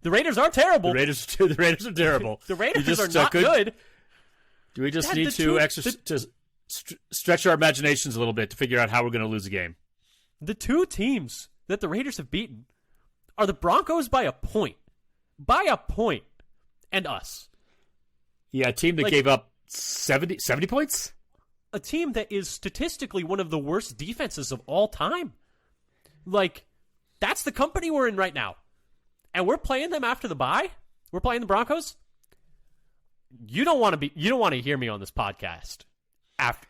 The Raiders aren't terrible. The Raiders are terrible. The Raiders are not good. Do we just need to stretch our imaginations a little bit to figure out how we're going to lose a game? The two teams that the Raiders have beaten are the Broncos by a point. By a point. And us. Yeah, a team that gave up 70 points? A team that is statistically one of the worst defenses of all time. Like, that's the company we're in right now. And we're playing them after the bye? We're playing the Broncos? You don't want to hear me on this podcast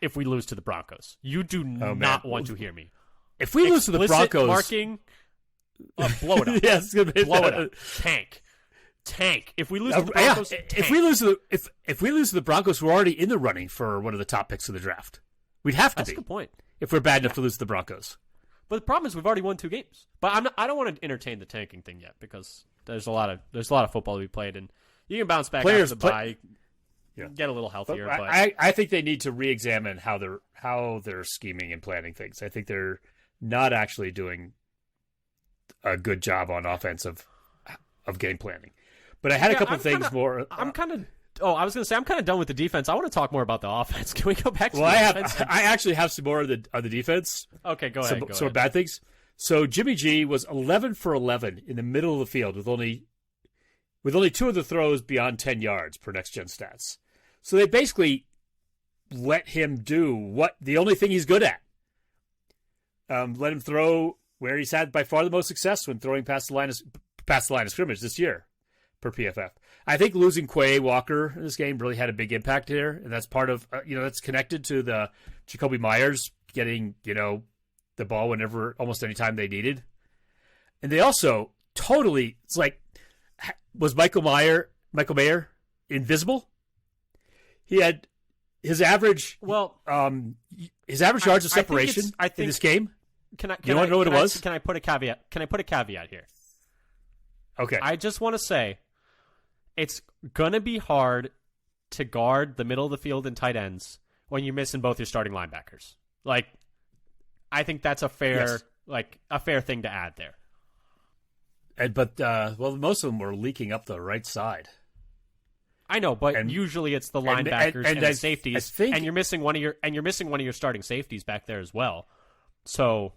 if we lose to the Broncos. You do not want to hear me. If we lose to the Broncos, marking, blow it up. Yes, blow it up. Tank. If we lose to the Broncos, tank. If we lose to the Broncos, we're already in the running for one of the top picks of the draft. We'd have to That's be. a good point. If we're bad enough to lose to the Broncos. But the problem is we've already won 2 games. But I don't want to entertain the tanking thing yet because there's a lot of football to be played, and you can bounce back after the bye, get a little healthier. But I think they need to re-examine how they're scheming and planning things. I think they're not actually doing a good job on offense of game planning. But I had a couple of things more. I was going to say I'm kind of done with the defense. I want to talk more about the offense. Can we go back to the offense? I actually have some more on the defense. Okay, go ahead. Some bad things. So Jimmy G was 11 for 11 in the middle of the field with only 2 of the throws beyond 10 yards per Next Gen Stats. So they basically let him do the only thing he's good at. Let him throw where he's had by far the most success when throwing past the line of scrimmage this year per PFF. I think losing Quay Walker in this game really had a big impact here, and that's part of that's connected to the Jacoby Myers getting the ball almost any time they needed, and they also was Michael Mayer invisible? He had his average yards of separation in this game. Can I know what it was? Can I put a caveat? Can I put a caveat here? Okay. I just want to say it's gonna be hard to guard the middle of the field and tight ends when you're missing both your starting linebackers. Like, I think that's a fair thing to add there. But most of them were leaking up the right side. I know, but usually it's the linebackers and the safeties, and you're missing one of your starting safeties back there as well. So,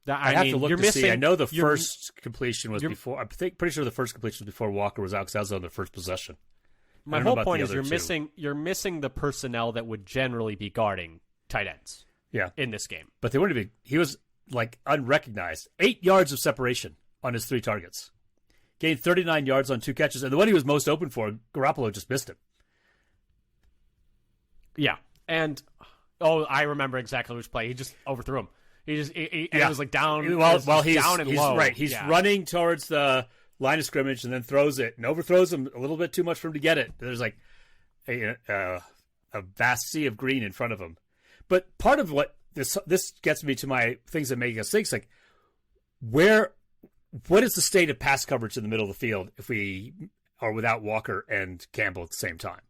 I have to look to see. I know the first completion was before. Pretty sure the first completion was before Walker was out because that was on the first possession. My whole point is you're missing the personnel that would generally be guarding tight ends. Yeah. In this game, but they wouldn't be. He was unrecognized. 8 yards of separation on his 3 targets. Gained 39 yards on 2 catches, and the one he was most open for, Garoppolo just missed him. Yeah, and I remember exactly which play. He just overthrew him. It was down. He's down and low. Right. He's running towards the line of scrimmage and then throws it and overthrows him a little bit too much for him to get it. There's a vast sea of green in front of him. But part of what this gets me to my things that make us think what is the state of pass coverage in the middle of the field if we are without Walker and Campbell at the same time?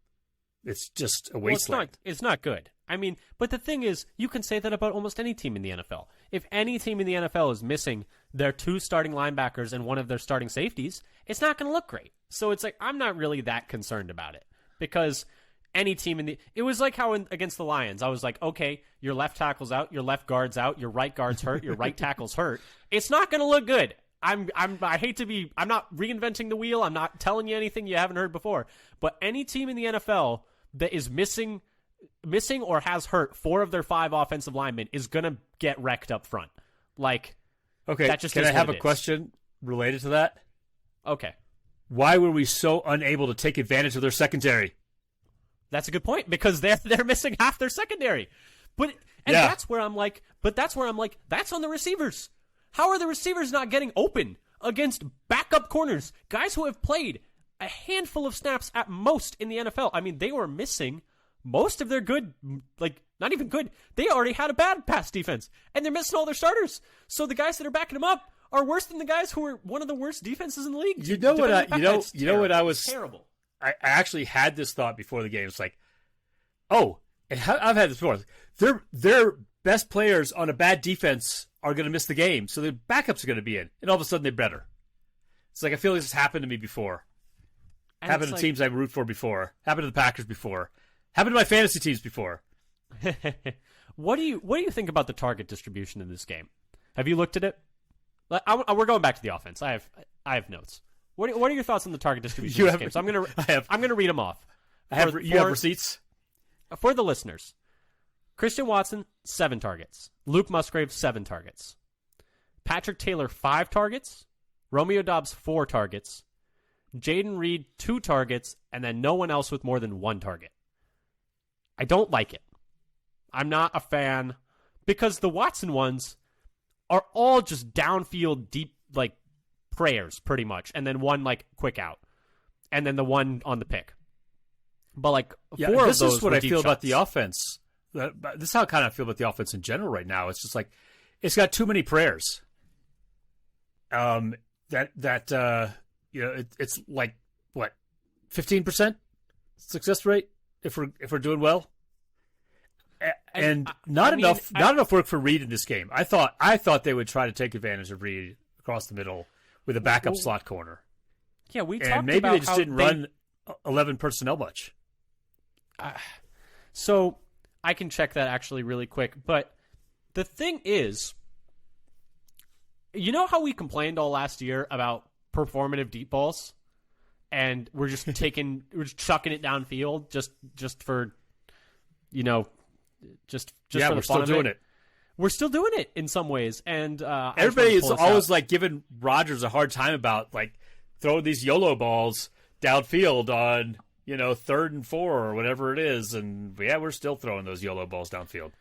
It's just a wasteland. It's not good. I mean, but the thing is, you can say that about almost any team in the NFL. If any team in the NFL is missing their 2 starting linebackers and one of their starting safeties, it's not going to look great. So it's I'm not really that concerned about it because any team it was like how against the Lions, I was like, okay, your left tackle's out, your left guard's out, your right guard's hurt, your right tackle's hurt. It's not going to look good. I hate to be, I'm not reinventing the wheel. I'm not telling you anything you haven't heard before. But any team in the NFL that is missing or has hurt 4 of their 5 offensive linemen is going to get wrecked up front. Okay, that just can I have a question related to that? Okay. Why were we so unable to take advantage of their secondary? That's a good point because they're missing half their secondary. That's where I'm like, that's on the receivers. How are the receivers not getting open against backup corners? Guys who have played a handful of snaps at most in the NFL. I mean, they were missing most of their good, not even good. They already had a bad pass defense, and they're missing all their starters. So the guys that are backing them up are worse than the guys who are one of the worst defenses in the league. You know what I was terrible. I actually had this thought before the game. It's and I've had this before. Their best players on a bad defense are going to miss the game, so their backups are going to be in, and all of a sudden they're better. It's I feel like this happened to me before. And happened to teams I root for before. Happened to the Packers before. Happened to my fantasy teams before. What do you think about the target distribution in this game? Have you looked at it? We're going back to the offense. I have notes. What are your thoughts on the target distribution of this game? So I'm gonna read them off. You have receipts for the listeners. Christian Watson 7 targets. Luke Musgrave 7 targets. Patrick Taylor 5 targets. Romeo Doubs 4 targets. Jaden Reed 2 targets, and then no one else with more than 1 target. I don't like it. I'm not a fan because the Watson ones are all just downfield deep like prayers pretty much, and then one like quick out, and then the one on the pick. But like four of those. This is what I feel shots. about the offense. This is how I kind of feel about the offense in general right now. It's just like it's got too many prayers. It's like what 15% success rate if we're doing well, and not enough work for Reed in this game. I thought they would try to take advantage of Reed across the middle with a backup slot corner. Yeah, we and talked maybe about they just how didn't run 11 personnel much. So I can check that actually really quick, but the thing is, you know how we complained all last year about performative deep balls, and we're just chucking it downfield just for, just yeah, for the we're fun still of doing it. We're still doing it in some ways, and everybody is always like giving Rodgers a hard time about like throwing these YOLO balls downfield on 3rd and 4 or whatever it is, and yeah, we're still throwing those YOLO balls downfield.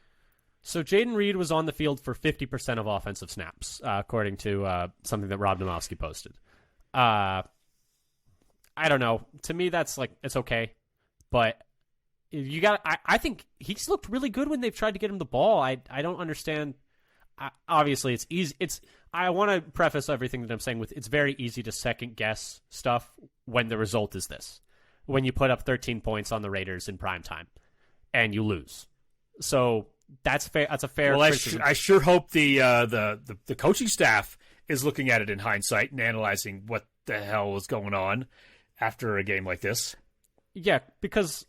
So Jaden Reed was on the field for 50% of offensive snaps, according to something that Rob Domowski posted. I don't know. To me, that's like it's okay, but you got. I think he's looked really good when they've tried to get him the ball. I don't understand. Obviously, it's easy. I want to preface everything that I'm saying with it's very easy to second guess stuff when the result is this. When you put up 13 points on the Raiders in prime time and you lose. So that's fair. That's a fair criticism. I sure hope the coaching staff is looking at it in hindsight and analyzing what the hell was going on after a game like this. Yeah, because,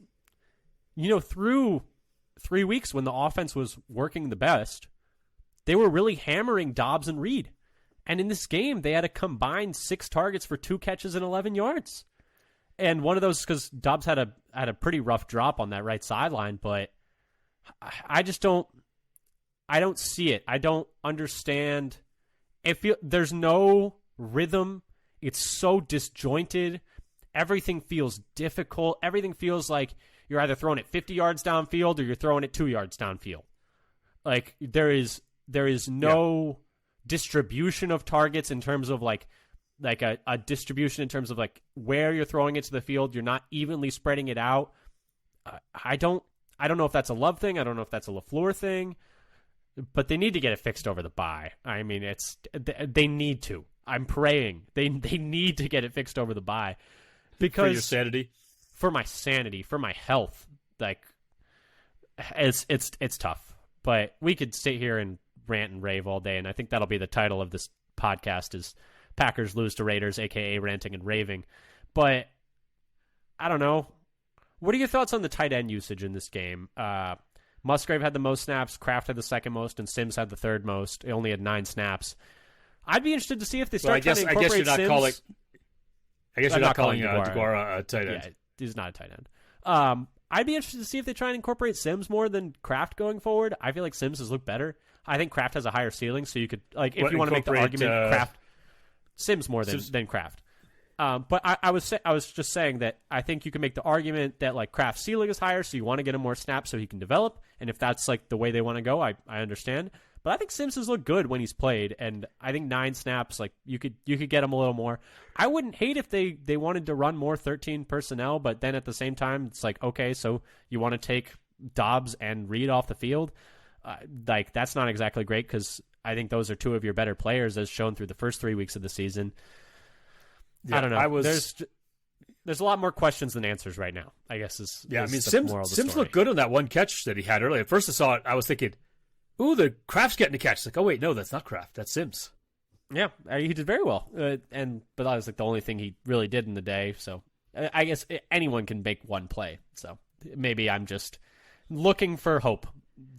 through 3 weeks when the offense was working the best, they were really hammering Doubs and Reed. And in this game, they had a combined 6 targets for 2 catches and 11 yards. And one of those because Doubs had a pretty rough drop on that right sideline, but I don't see it. I don't understand. There's no rhythm. It's so disjointed. Everything feels difficult. Everything feels like you're either throwing it 50 yards downfield or you're throwing it 2 yards downfield. Like there is no distribution of targets in terms of like a distribution in terms of like where you're throwing it to the field. You're not evenly spreading it out. I don't know if that's a Love thing. I don't know if that's a Lafleur thing, but they need to get it fixed over the bye. I mean, they need to. I'm praying they need to get it fixed over the bye because for your sanity, for my sanity, for my health. Like it's tough, but we could sit here and rant and rave all day, and I think that'll be the title of this podcast is Packers lose to Raiders, aka ranting and raving. But I don't know. What are your thoughts on the tight end usage in this game? Musgrave had the most snaps, Kraft had the second most, and Sims had the third most. He only had 9 snaps. I'd be interested to see if they start trying to incorporate Sims. I guess you're not calling DeGuara a tight end. Yeah, he's not a tight end. I'd be interested to see if they try and incorporate Sims more than Kraft going forward. I feel like Sims has looked better. I think Kraft has a higher ceiling, so you could if you want to make the argument, Kraft Sims more than Kraft. But I was just saying that I think you can make the argument that like Kraft's ceiling is higher, so you want to get him more snaps so he can develop. And if that's like the way they want to go, I understand. But I think Sims has looked good when he's played, and I think 9 snaps, like you could get him a little more. I wouldn't hate if they wanted to run more 13 personnel, but then at the same time, it's like okay, so you want to take Doubs and Reed off the field, like that's not exactly great because I think those are 2 of your better players as shown through the first 3 weeks of the season. Yeah, I don't know. There's a lot more questions than answers right now, I guess. Sims looked good on that one catch that he had earlier. At first I saw it, I was thinking, ooh, the Kraft's getting a catch. It's like, oh wait, no, that's not Kraft. That's Sims. Yeah, he did very well. But that was like the only thing he really did in the day. So I guess anyone can make one play. So maybe I'm just looking for hope,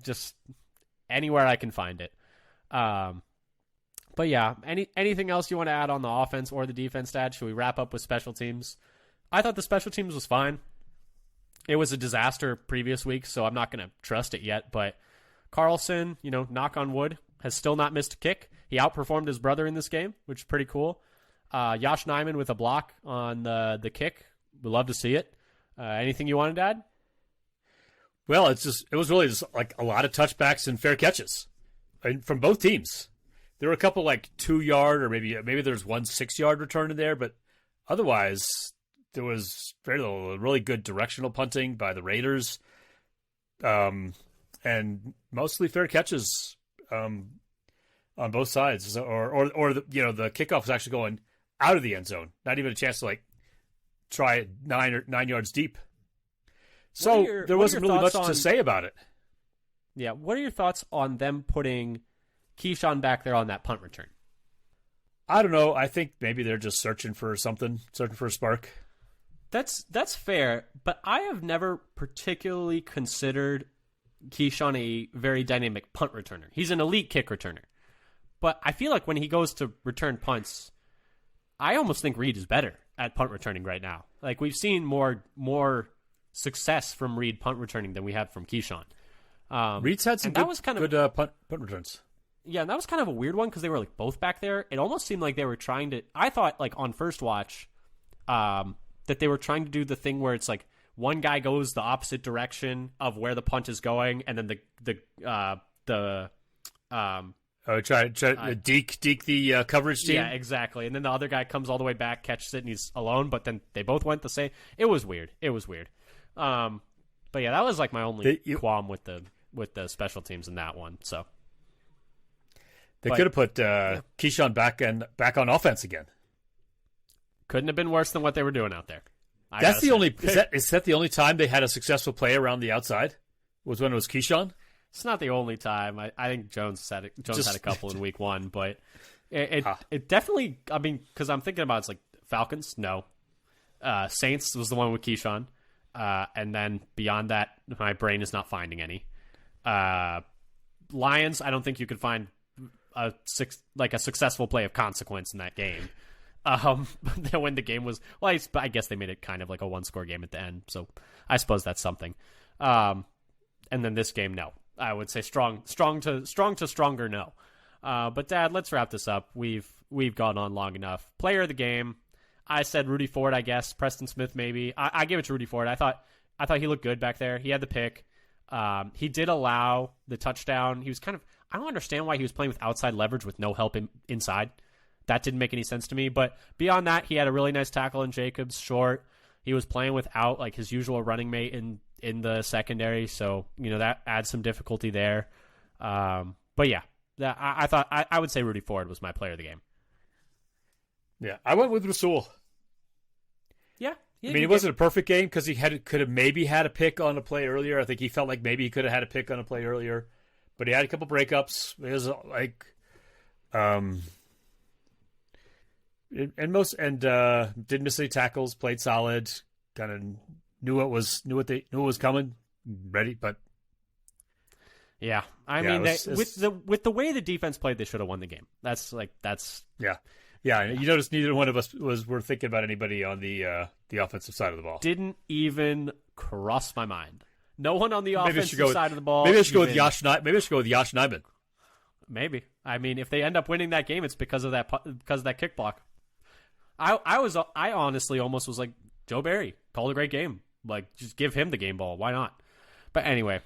just anywhere I can find it. But yeah, anything else you want to add on the offense or the defense, Dad? Should we wrap up with special teams? I thought the special teams was fine. It was a disaster previous week, so I'm not going to trust it yet. But Carlson, knock on wood, has still not missed a kick. He outperformed his brother in this game, which is pretty cool. Josh Nyman with a block on the kick. We'd love to see it. Anything you wanted to add? Well, it was really just like a lot of touchbacks and fair catches from both teams. There were a couple like 2-yard or maybe there's 1 6-yard return in there, but otherwise there was very little really good directional punting by the Raiders, and mostly fair catches on both sides. Or the kickoff was actually going out of the end zone, not even a chance to like try it 9 yards deep. So there wasn't really much to say about it. Yeah, what are your thoughts on them putting Keyshawn back there on that punt return? I don't know. I think maybe they're just searching for a spark. That's fair, but I have never particularly considered Keyshawn a very dynamic punt returner. He's an elite kick returner. But I feel like when he goes to return punts, I almost think Reed is better at punt returning right now. Like, we've seen more success from Reed punt returning than we have from Keyshawn. Reed's had some good punt returns. Yeah, and that was kind of a weird one because they were like both back there. It almost seemed like they were trying to. I thought like on first watch, that they were trying to do the thing where it's like one guy goes the opposite direction of where the punt is going, and then try to deke the coverage team. Yeah, exactly. And then the other guy comes all the way back, catches it, and he's alone. But then they both went the same. It was weird. But yeah, that was like my only qualm with the special teams in that one. So they could have put Keyshawn back on offense again. Couldn't have been worse than what they were doing out there. That's the only. Is that the only time they had a successful play around the outside? Was when it was Keyshawn? It's not the only time. I think Jones had a couple in week 1, but it definitely. I mean, because I'm thinking about it's like Falcons. No, Saints was the one with Keyshawn, and then beyond that, my brain is not finding any. Lions. I don't think you could find a successful play of consequence in that game. When the game was, well, I guess they made it kind of like a 1-score game at the end, so I suppose that's something. And then this game, no, I would say strong to stronger, no. But Dad, let's wrap this up. We've gone on long enough. Player of the game, I said Rudy Ford, I guess. Preston Smith, maybe. I give it to Rudy Ford. I thought he looked good back there. He had the pick. He did allow the touchdown. He was I don't understand why he was playing with outside leverage with no help inside. That didn't make any sense to me. But beyond that, he had a really nice tackle in Jacobs, short. He was playing without like his usual running mate in the secondary, so that adds some difficulty there. But yeah, I thought I would say Rudy Ford was my player of the game. Yeah, I went with Rasul. Yeah, I mean, it wasn't a perfect game because he could have maybe had a pick on a play earlier. I think he felt like maybe he could have had a pick on a play earlier, but he had a couple breakups. It was like, didn't miss any tackles. Played solid. Kind of knew it was coming. Ready, but yeah, I mean, with the way the defense played, they should have won the game. That's yeah. You notice neither one of us were thinking about anybody on the offensive side of the ball. Didn't even cross my mind. No one on the offensive side of the ball. Maybe I should go with Josh Nyman. Maybe. I mean, if they end up winning that game, it's because of that kick block. I honestly almost was like, Joe Barry called a great game. Like, just give him the game ball. Why not? But anyway,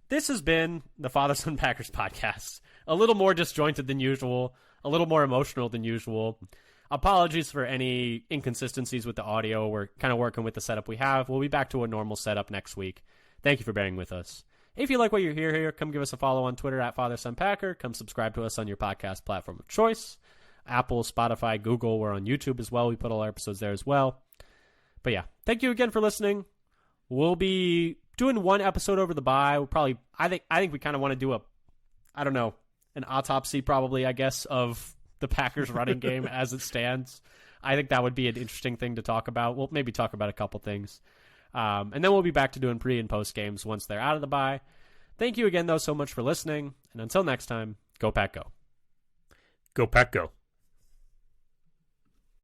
this has been the Father Son Packers podcast. A little more disjointed than usual. A little more emotional than usual. Apologies for any inconsistencies with the audio. We're kind of working with the setup we have. We'll be back to a normal setup next week. Thank you for bearing with us. If you like what you hear here, come give us a follow on Twitter at FatherSonPacker. Come subscribe to us on your podcast platform of choice. Apple, Spotify, Google. We're on YouTube as well. We put all our episodes there as well. But yeah, thank you again for listening. We'll be doing one episode over the bye. We'll probably, I think we kind of want to do an autopsy probably, I guess, of the Packers running game as it stands. I think that would be an interesting thing to talk about. We'll maybe talk about a couple things. And then we'll be back to doing pre and post games once they're out of the bye. Thank you again, though, so much for listening. And until next time, go Pack Go. Go Pack Go.